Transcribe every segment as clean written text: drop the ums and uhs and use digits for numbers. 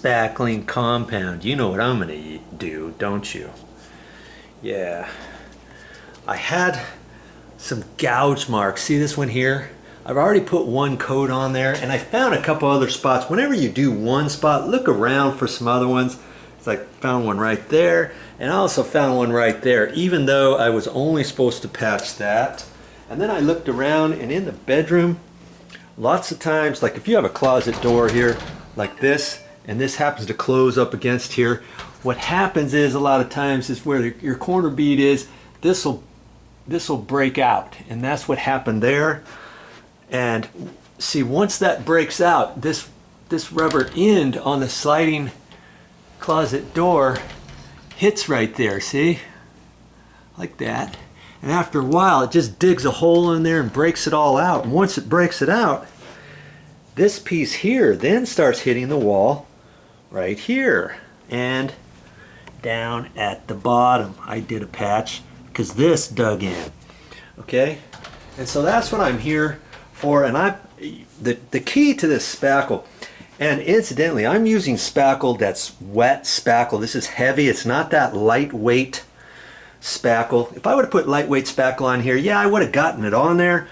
spackling compound. You know what I'm going to do, don't you? Yeah. I had some gouge marks. See this one here? I've already put one coat on there, and I found a couple other spots. Whenever you do one spot, look around for some other ones. It's like found one right there, and I also found one right there, even though I was only supposed to patch that. And then I looked around, and in the bedroom, lots of times, like if you have a closet door here like this, and this happens to close up against here, what happens is a lot of times is where your corner bead is, this will break out, and that's what happened there. And see, once that breaks out, this rubber end on the sliding closet door hits right there, see? Like that. And after a while, it just digs a hole in there and breaks it all out. And once it breaks it out, this piece here then starts hitting the wall right here and down at the bottom. I did a patch because this dug in. Okay? And so that's what I'm here for. And the key to this spackle, and incidentally, I'm using spackle that's wet spackle. This is heavy. It's not that lightweight spackle. If I would have put lightweight spackle on here, yeah, I would have gotten it on there,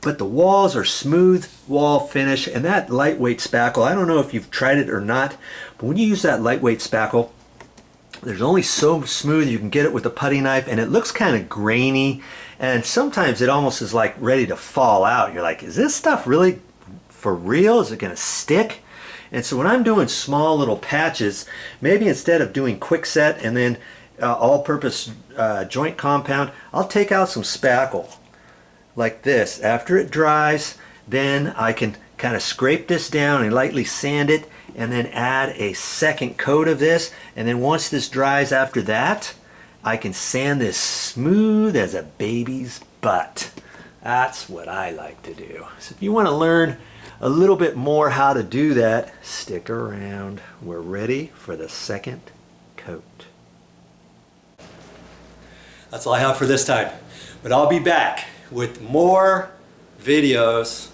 but the walls are smooth wall finish, and that lightweight spackle, I don't know if you've tried it or not, but when you use that lightweight spackle, there's only so smooth you can get it with a putty knife, and it looks kind of grainy, and sometimes it almost is like ready to fall out. You're like, is this stuff really for real? Is it going to stick? And so when I'm doing small little patches, maybe instead of doing quick set and then all-purpose joint compound, I'll take out some spackle like this. After it dries, then I can kind of scrape this down and lightly sand it, and then add a second coat of this. And then once this dries after that, I can sand this smooth as a baby's butt. That's what I like to do. So if you want to learn a little bit more how to do that, stick around. We're ready for the second coat. That's all I have for this time, but I'll be back with more videos